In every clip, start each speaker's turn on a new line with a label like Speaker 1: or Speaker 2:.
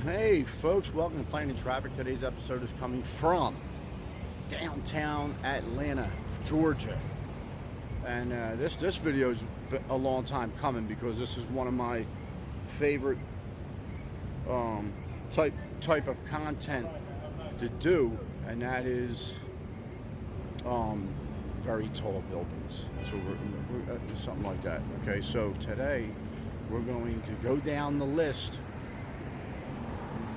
Speaker 1: Hey folks, welcome to Planning Traffic. Today's episode is coming from downtown Atlanta, Georgia. And this video is a long time coming because this is one of my favorite type of content to do, and that is very tall buildings. So we're something like that. Okay, so today we're going to go down the list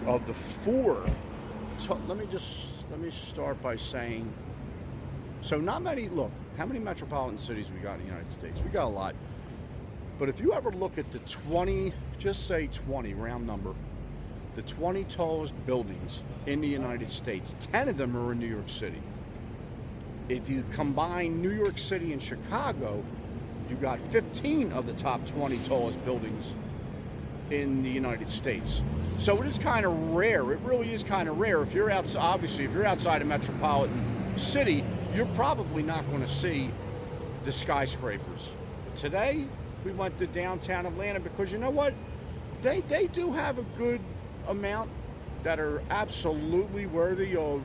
Speaker 1: of the four. Let me start by saying, so not many. Look, how many metropolitan cities we got in the United States? We got a lot. But if you ever look at the 20, just say 20, round number, the 20 tallest buildings in the United States, 10 of them are in New York City. If you combine New York City and Chicago, you got 15 of the top 20 tallest buildings in the United States. So it is kind of rare. It really is kind of rare. If you're outside, obviously, if you're outside a metropolitan city, you're probably not going to see the skyscrapers. But today, we went to downtown Atlanta because you know what? They do have a good amount that are absolutely worthy of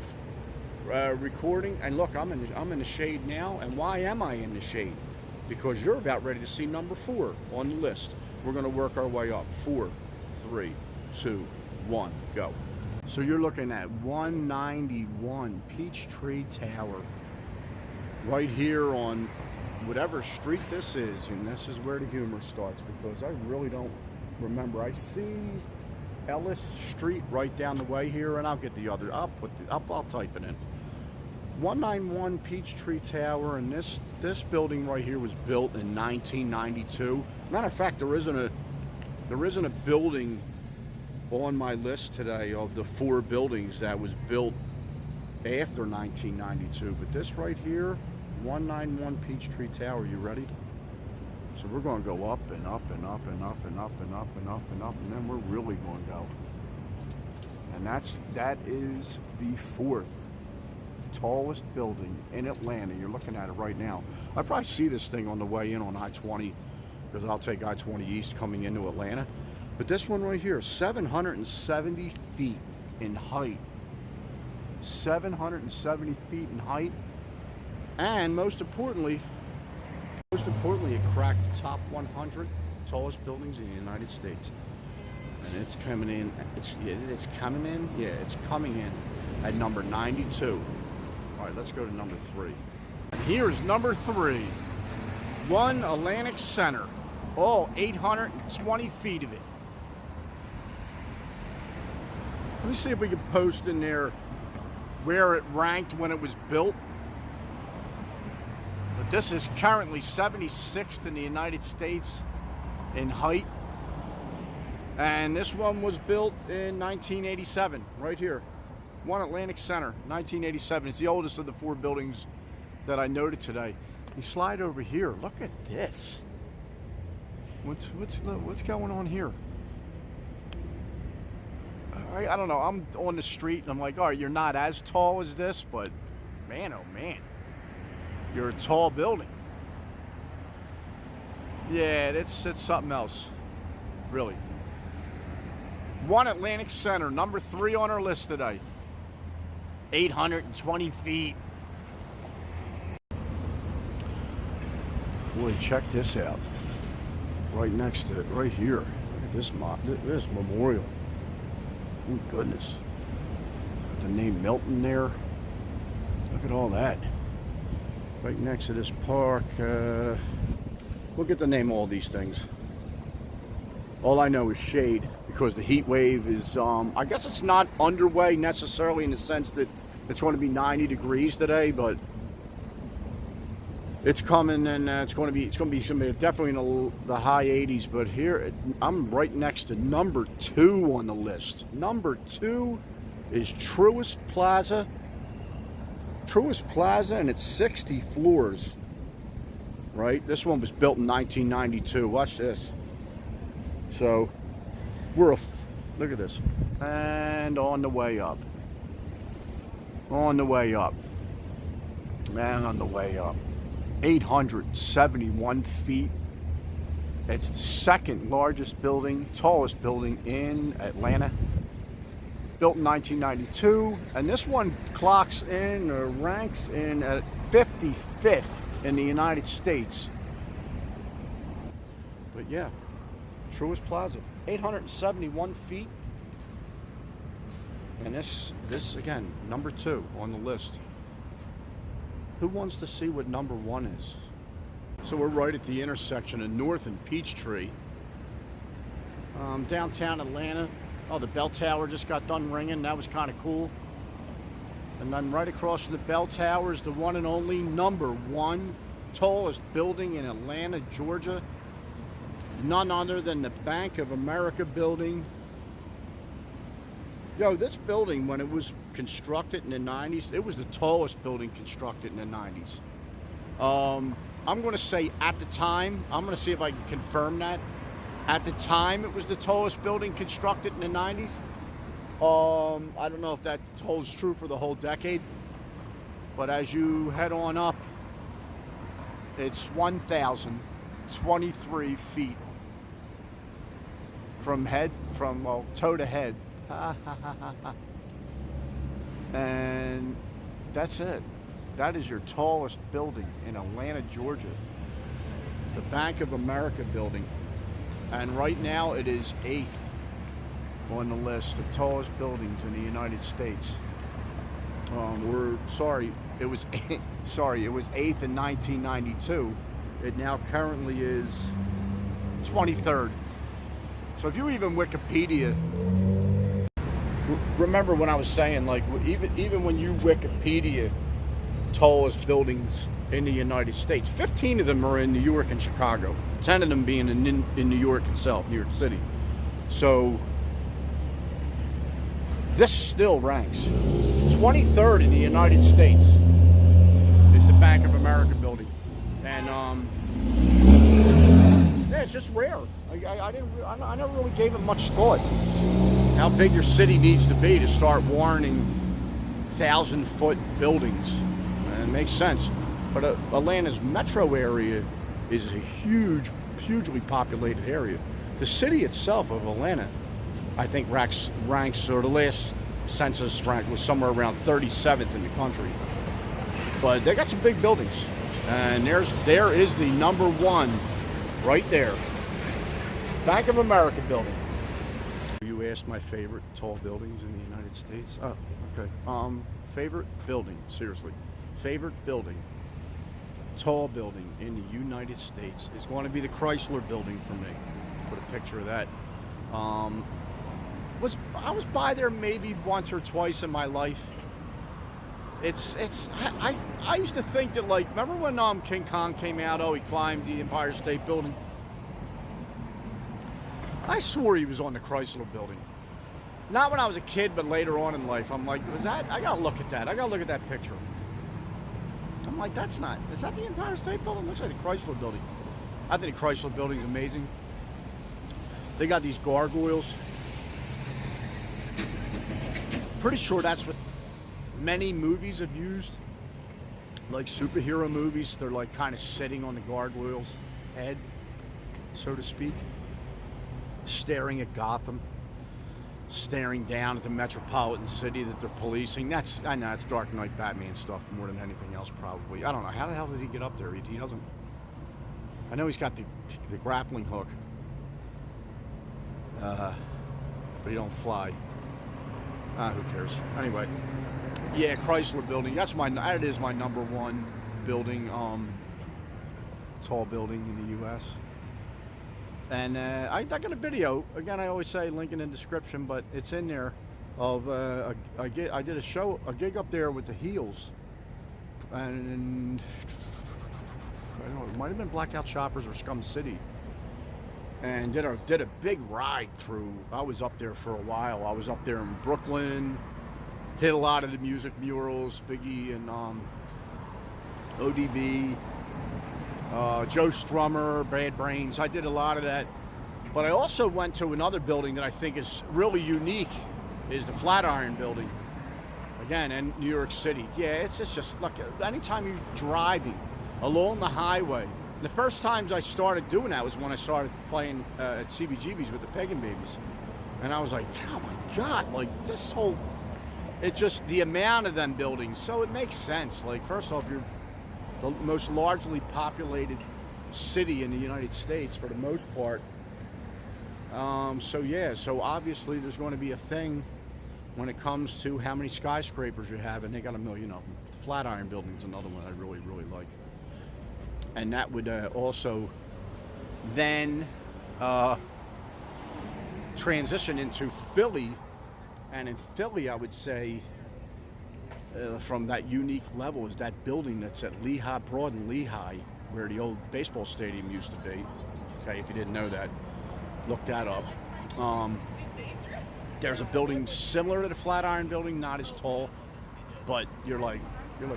Speaker 1: recording. And look, I'm in the shade now. And why am I in the shade? Because you're about ready to see number 4 on the list. We're going to work our way up. 4, 3, 2, 1, go. So you're looking at 191 Peachtree Tower right here on whatever street this is, and this is where the humor starts because I really don't remember. I see Ellis Street right down the way here, and I'll get the other. I'll type it in. 191 Peachtree Tower, and this building right here was built in 1992. Matter of fact, there isn't a building on my list today of the 4 buildings that was built after 1992. But this right here, 191 Peachtree Tower, you ready? So we're going to go up and up and up and up and up and up and up and up, and then we're really going to go. And that is the 4th tallest building in Atlanta. You're looking at it right now. I probably see this thing on the way in on I-20 because I'll take I-20 East coming into Atlanta. But this one right here, 770 feet in height. 770 feet in height. And most importantly, it cracked the top 100 tallest buildings in the United States. And it's coming in. It's coming in at number 92. All right, let's go to number 3. And here's number 3. One Atlantic Center. All 820 feet of it. Let me see if we can post in there where it ranked when it was built. But this is currently 76th in the United States in height. And this one was built in 1987, right here. One Atlantic Center, 1987. It's the oldest of the 4 buildings that I noted today. You slide over here. Look at this. What's going on here? I don't know. I'm on the street and I'm like, all right, you're not as tall as this, but man, oh man, you're a tall building. Yeah, it's something else, really. One Atlantic Center, number 3 on our list today. 820 feet. Boy, check this out. Right next to it, right here. Look at this memorial. Oh goodness. The name Milton there. Look at all that. Right next to this park. We'll get the name of all these things. All I know is shade because the heat wave is, I guess it's not underway necessarily in the sense that it's going to be 90 degrees today, but it's coming, and it's going to be definitely in the high 80s. But here, I'm right next to number 2 on the list. Number 2 is Truist Plaza. Truist Plaza, and it's 60 floors. Right? This one was built in 1992. Watch this. So, look at this. And on the way up. On the way up. And on the way up. 871 feet. It's the second largest building, tallest building in Atlanta. built in 1992, and this one clocks in or ranks in at 55th in the United States. But yeah, Truist Plaza, 871 feet. And this again, number 2 on the list. Who wants to see what number 1 is? So we're right at the intersection of North and Peachtree. Downtown Atlanta. Oh, the bell tower just got done ringing. That was kind of cool. And then right across from the bell tower is the one and only number 1 tallest building in Atlanta, Georgia. None other than the Bank of America building. Yo, this building, when it was constructed in the 90s, it was the tallest building constructed in the 90s. I'm going to say at the time, I'm going to see if I can confirm that. At the time, it was the tallest building constructed in the 90s. I don't know if that holds true for the whole decade. But as you head on up, it's 1,023 feet from toe to head. And that's it. That is your tallest building in Atlanta, Georgia. The Bank of America building. And right now it is 8th on the list of tallest buildings in the United States. It was 8th in 1992. It now currently is 23rd. So if you even Wikipedia, remember when I was saying, like, even when you Wikipedia tallest buildings in the United States, 15 of them are in New York and Chicago, 10 of them being in New York itself, New York City. So this still ranks 23rd in the United States is the Bank of America building. And yeah, it's just rare. I never really gave it much thought how big your city needs to be to start warranting 1,000-foot buildings. And it makes sense. But Atlanta's metro area is a hugely populated area. The city itself of Atlanta, I think, ranks, or the last census rank was somewhere around 37th in the country. But they got some big buildings. And there is the number 1 right there. Bank of America building. You asked my favorite tall buildings in the United States. Oh, okay. Favorite building, seriously. Favorite building, tall building in the United States is going to be the Chrysler building for me. Put a picture of that. I was by there maybe once or twice in my life. I used to think that, like, remember when King Kong came out? Oh, he climbed the Empire State Building. I swore he was on the Chrysler building. Not when I was a kid, but later on in life. I'm like, I gotta look at that. I gotta look at that picture. I'm like, is that the Empire State Building? Looks like the Chrysler building. I think the Chrysler building is amazing. They got these gargoyles. Pretty sure that's what many movies have used. Like superhero movies, they're like kind of sitting on the gargoyle's head, so to speak. Staring at Gotham. Staring down at the metropolitan city that they're policing. I know it's Dark Knight Batman stuff more than anything else, probably. I don't know. How the hell did he get up there? He doesn't. I know he's got the grappling hook, but he don't fly. Who cares? Anyway, yeah, Chrysler building. That is my number 1 building, tall building in the U.S. And I got a video, again, I always say link in the description, but it's in there, of I did a gig up there with the Heels, and I don't know, it might have been Blackout Shoppers or Scum City, and did a big ride through. I was up there for a while. I was up there in Brooklyn, hit a lot of the music murals, Biggie and ODB, Joe Strummer, Bad Brains. I did a lot of that. But I also went to another building that I think is really unique, is the FLATIRON building. Again, in New York City. Yeah, it's just, look, anytime you're driving along the highway, the first times I started doing that was when I started playing at CBGB's with the Pagan Babies. And I was like, oh my God, like this whole, it's just the amount of them buildings. So it makes sense. Like, first off, you're the most largely populated city in the United States for the most part. So yeah, so obviously there's going to be a thing when it comes to how many skyscrapers you have, and they got a million of them. The Flatiron Building's another one I really, really like. And that would also then transition into Philly. And in Philly, I would say, from that unique level, is that building that's at Lehigh, Broad and Lehigh, where the old baseball stadium used to be. Okay, if you didn't know that, look that up. There's a building similar to the Flatiron Building, not as tall, but you're like,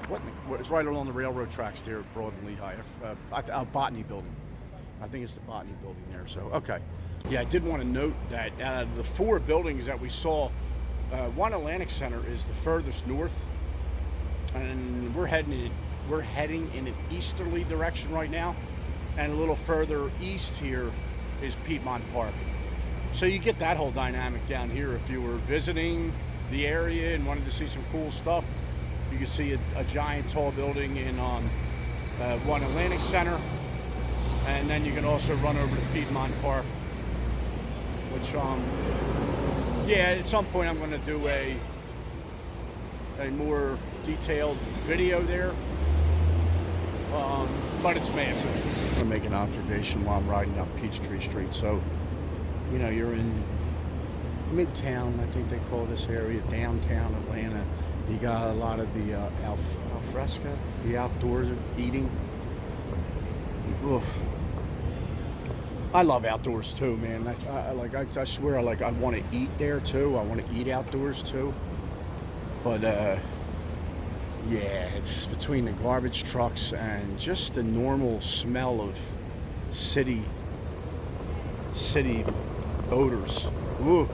Speaker 1: what? It's right along the railroad tracks there at Broad and Lehigh. Botany Building. I think it's the Botany Building there. So, okay. Yeah, I did want to note that out of the 4 buildings that we saw, One Atlantic Center is the furthest north, and we're heading in an easterly direction right now, and a little further east here is Piedmont Park. So you get that whole dynamic down here. If you were visiting the area and wanted to see some cool stuff, you could see a giant tall building in One Atlantic Center, and then you can also run over to Piedmont Park, which yeah, at some point I'm going to do a more detailed video there, but it's massive. I'm going to make an observation while I'm riding up Peachtree Street. So, you know, you're in Midtown, I think they call this area, downtown Atlanta. You got a lot of the al fresco, the outdoors eating. Ugh. I love outdoors too, man. I swear, I want to eat there too. I want to eat outdoors too. But yeah, it's between the garbage trucks and just the normal smell of city odors. Ooh.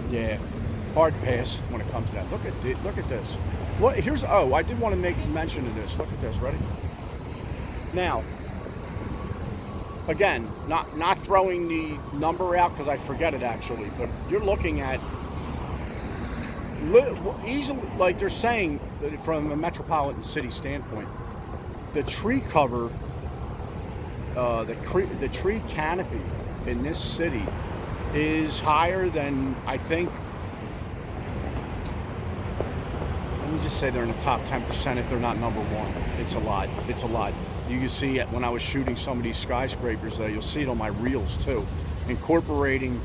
Speaker 1: Yeah, hard pass when it comes to that. Look at this. What? Here's, oh, I did want to make mention of this. Look at this. Ready? Now, again, not throwing the number out because I forget it actually, but you're looking at easily, like they're saying, from a metropolitan city standpoint, the tree cover, the tree canopy in this city is higher than, I think, let me just say they're in the top 10% if they're not number 1. It's a lot. It's a lot. You can see it when I was shooting some of these skyscrapers there. You'll see it on my reels too, incorporating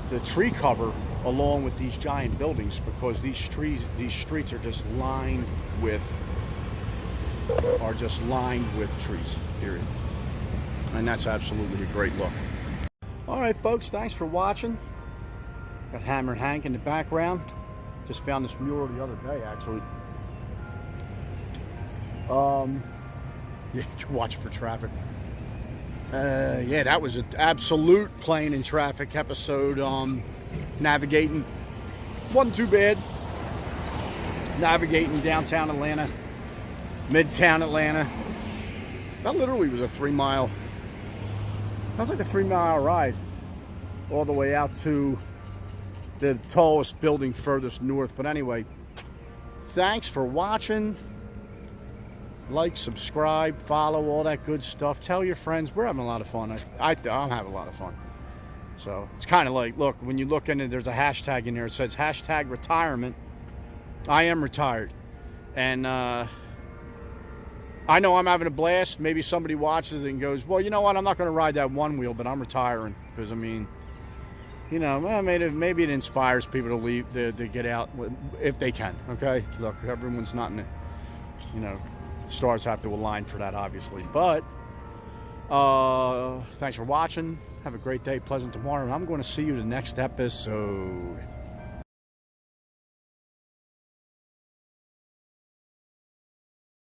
Speaker 1: the tree cover along with these giant buildings, because these streets are just lined with trees, period. And that's absolutely a great look. All right, folks, thanks for watching. Got Hammered Hank in the background. Just found this mural the other day, actually. Yeah, watch for traffic. Yeah, that was an absolute plane in traffic episode. Navigating, wasn't too bad. Navigating downtown Atlanta, midtown Atlanta. That literally was a 3-mile. That was like a 3-mile ride all the way out to the tallest building furthest north. But anyway, thanks for watching. Like, subscribe, follow, all that good stuff. Tell your friends. We're having a lot of fun. I'm having a lot of fun. So it's kind of like, look, when you look in it, there's a hashtag in there. It says hashtag retirement. I am retired. And I know I'm having a blast. Maybe somebody watches it and goes, well, you know what? I'm not going to ride that one wheel, but I'm retiring. Because, I mean, you know, maybe it inspires people to leave, to get out if they can. Okay? Look, everyone's not in it. You know, stars have to align for that, obviously. But thanks for watching. Have a great day, pleasant tomorrow, and I'm going to see you the next episode.